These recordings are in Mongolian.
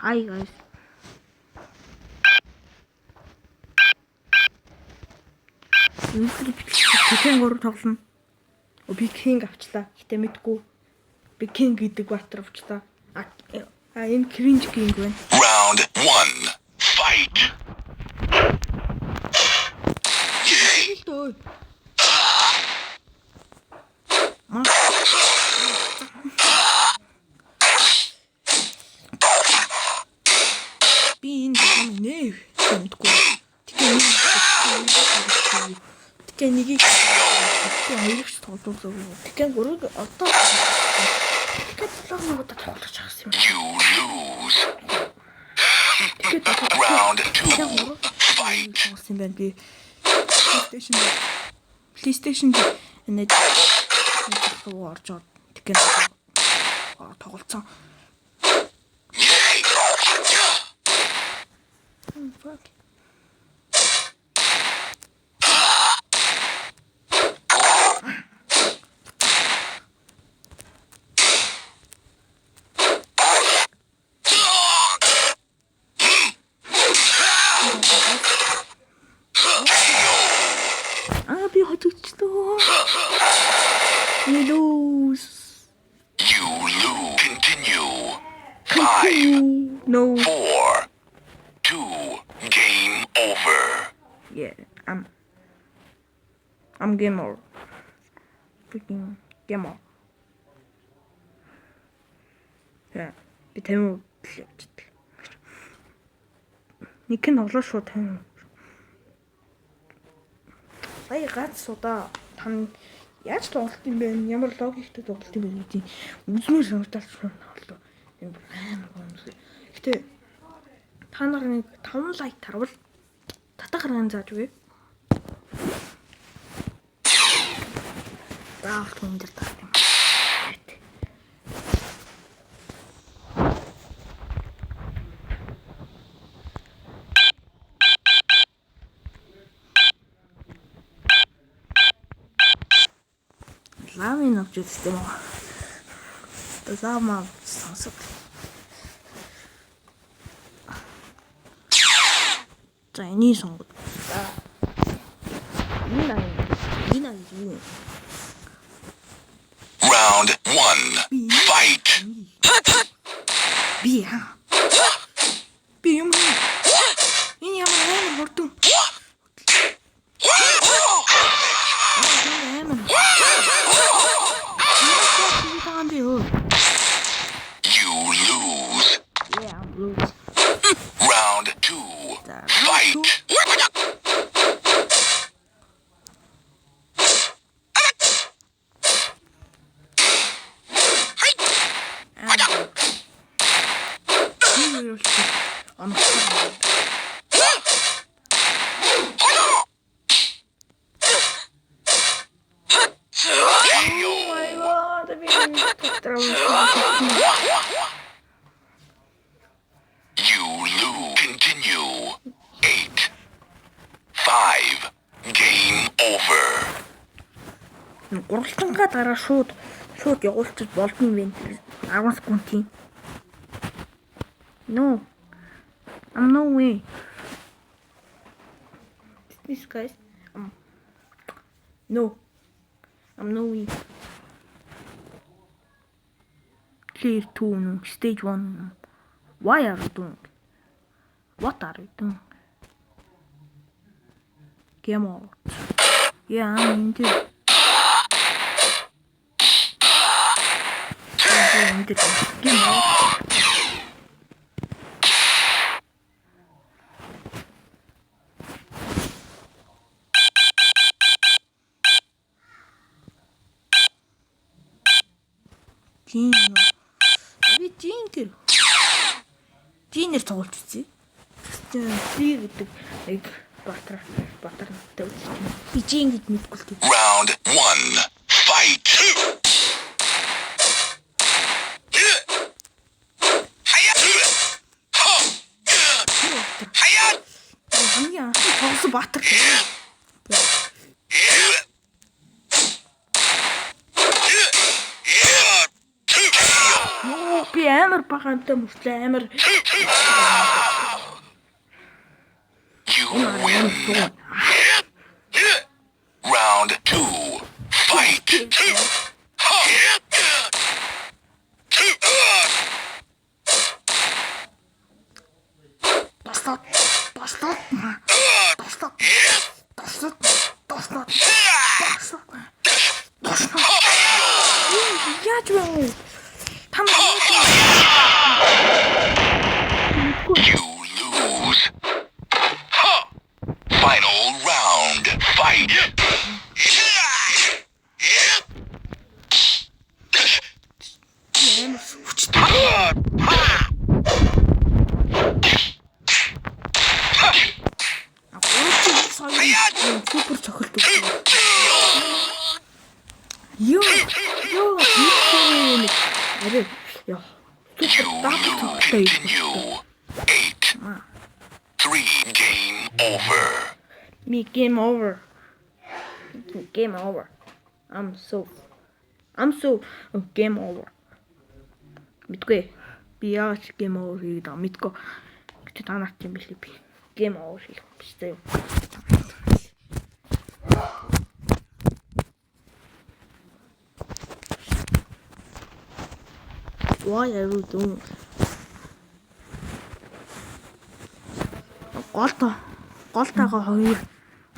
Hi guys. Бикинг гурав тоглоно. Бикинг авчлаа. Гэтэ мэдгүй. Бикинг гэдэг баатар авчлаа. Энэ кринж кинг байна. Round 1. Fight. Би энэ нэ мэдгүй. Тэгэхээр нэгийг хоёрч тоглоулаа. Тэгэхээр гурыг одоо тэгэхээр тоглоомод тоглож байгаа юм. You lose. Round 2. Fight. Болсон байна би. PlayStation энэ руу орж байгаа. Тэгэхээр тоглолцсон. Fuck. Би хотогчдоо. You lose. Continue. 5. No. 4. 2. Game over. Yeah, I'm gamer. Freaking gamer. Yeah, би тань явчихдаг. Нэг нь тоглоо шууд тань. Сая гац удаа тань яаж тоглолт юм бэ? Ямар логиктэй тоглолт юм бэ гэдэг үзмэр санагдал шууд тоглоо. Энэ амар гомс. Гэтэ та нар нэг 5 лайк тарвал татах гарган зааж үгүй. Заавал хүн дээр таа юм. Ламын авч үзтээ юм уу? Замаа сонсох. За энийг сонгоод. Round 1. Fight. Би юм. Энэ ямар амар хурдан. You lose. Yeah, I'm lose. Round 2. Fight. You lose. Continue. 8. 5. Game over. Гурвалжингаа дараа шууд явуулчих болдно юм байна. 10 секунд тийм. No. I'm no way. This guys. No. I'm no way. Clear 2 no. Stage 1 no. Why are you doing? What are you doing? Game out. Yeah, I'm into it. Game out. Жинер тоглож үзье. Би гэдэг нэг батар надтай үзчих. Би жин гэж мэдгүй л тийм. Round 1. Fight. Хамгийн анхны тоглосон батар. Би амар бага амтай мөртлөө амар You win. Round 2. Fight. Яаж вэ? Там You lose. Final round. Fight. супер цохилт өгсөн. Ёо. Арай ёо. You continue. 8. 3. Game over. Me game over. Game over. I'm so game over. Мэдгүй. Би яаж game over хийгээд байгаа мэдгүй. Гэтэ та нарт юм билий би. Game over хийх биш заяа. Why are you doing? Голтойгоо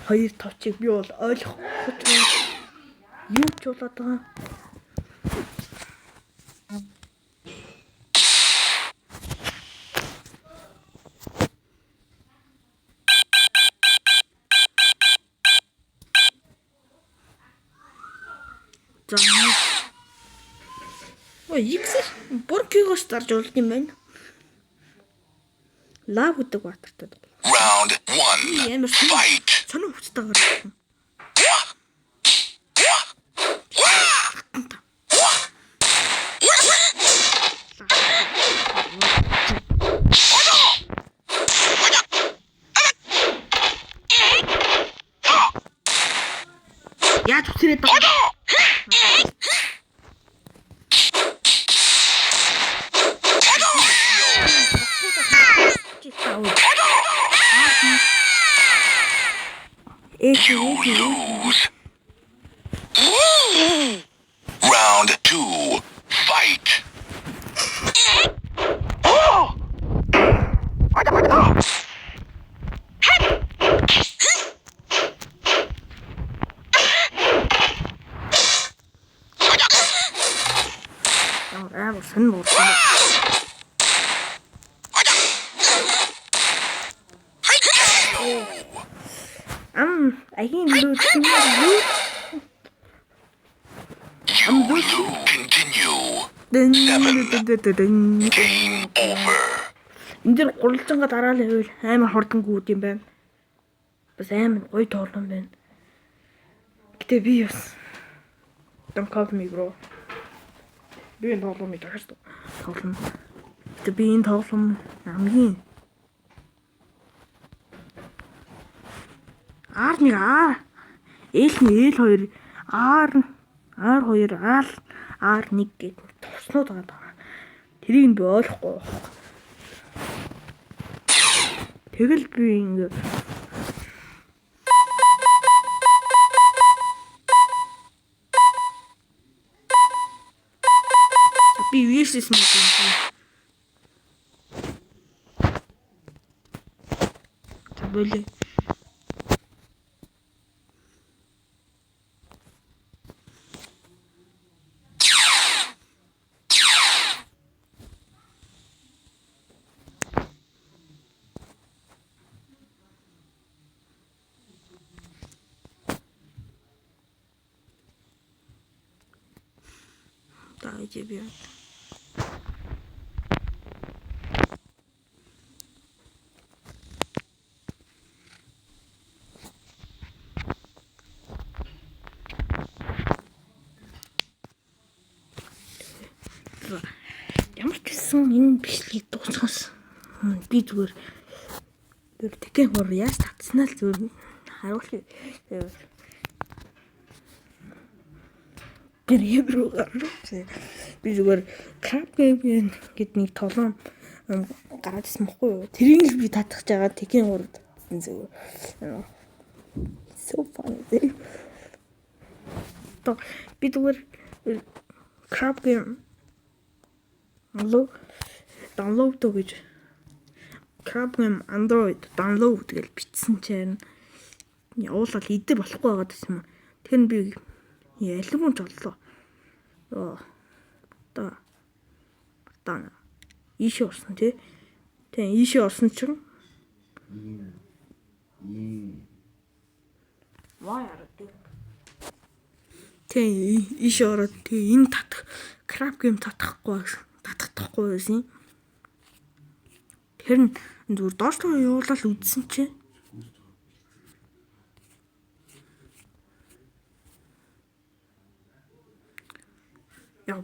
хоёр товчийг би бол ойлгохгүй байна. Юу ч болоод байгаа. X бүркийгөөс дарж улд юм байна. Лав гэдэг батартай. Round 1. Fight. Сонир хүчтэй гарсан. Яаж үсрээд байгаа? You lose. Round 2. Fight. Сэн буурсан. Continue. 7. Game over. Энд дэр гурвалжанга дараалал байвал амар хурдангууд юм байна. Бас амар гоё тоолон байна. Гэтэ би бас don't call me bro. Би энэ тоолон ми дахиж тоолно. Гэтэ би энэ тоолон хамгийн R1 L2 R2 R1 гэдэг туснууд байгаа. Тэрийг би ойлгохгүй. Тэгэл би ингэ би вишэс мэт юм. Табэлээ. Дай тебе. Ямар ч гэсэн энэ бичлэгийг дуусгасан. Би зүгээр тэгэх хор яаж татснаа л зүгээр харуулъя. гэрээ рүү гарна. Би зүгээр crab game гэд нэг тоглоом гараад ирсэн бохгүй юу? Тэрийг л би татах гэж байгаа Tekken 3 татсан зүгээр. So funny. То би зүгээр crab game download гэж crab game Android download гэж бичсэн чинь явуулаад идэ болохгүй байгаа гэсэн юм. Тэр нь би ялгуун ч оллоо. Одоо ийшээ орсон тий. Тэгээ ийшээ орсон чинь тэгээ ийшээ ороод тэгээ энэ crab game татахгүй байсан. Тэр нь зүгээр доош руу явуулаад үзсэн чинь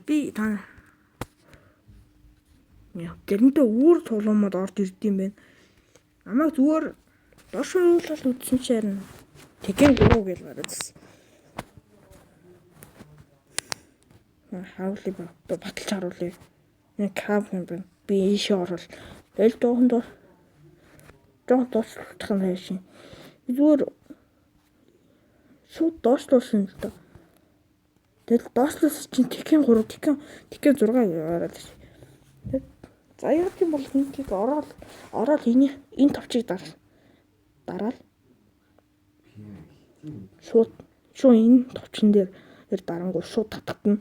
би тэрнтэй өөр тоглоомод орж ирд юм байна. Намайг зүгээр доош руу явуулаад үзсэн чинь Tekken 3 гэж гараад. Хавлыг баталж харуулъя. Энэ crab юм байна. Би ийшээ орол. Тэгэл доохондоо доошлуулах юм хайшин. Зүгээр шууд доошлуулсан л доо. Тэгэл доошлуулсан чинь Tekken 3, Tekken 6 гараад. За яг юм бол хинтийг ороод энэ товчийг дараал. Шууд энэ товчин дээр дарангуй шууд татагдана.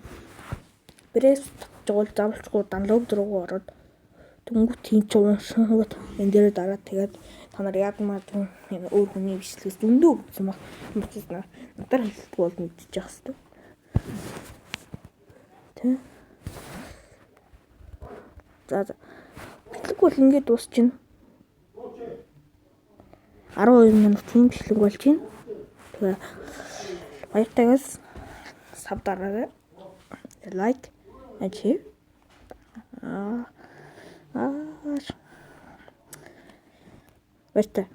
Пресс жуул завлцгүй download руу ороод дөнгөт тийм ч уушсан хөөд энэ дээр дараад тэгээд та нар яадмаа энэ өөр хүний бичлэгээс зөндөө өгсөн баг. Надаар хэлдэг бол мэдчих хэвээр. Тэ. За. Бичлэг бол ингээд дуусчихна. 12 минутын бичлэг болж байна. Тэгээ баяртайгаас сав дараарай. Like and share. Баяртай.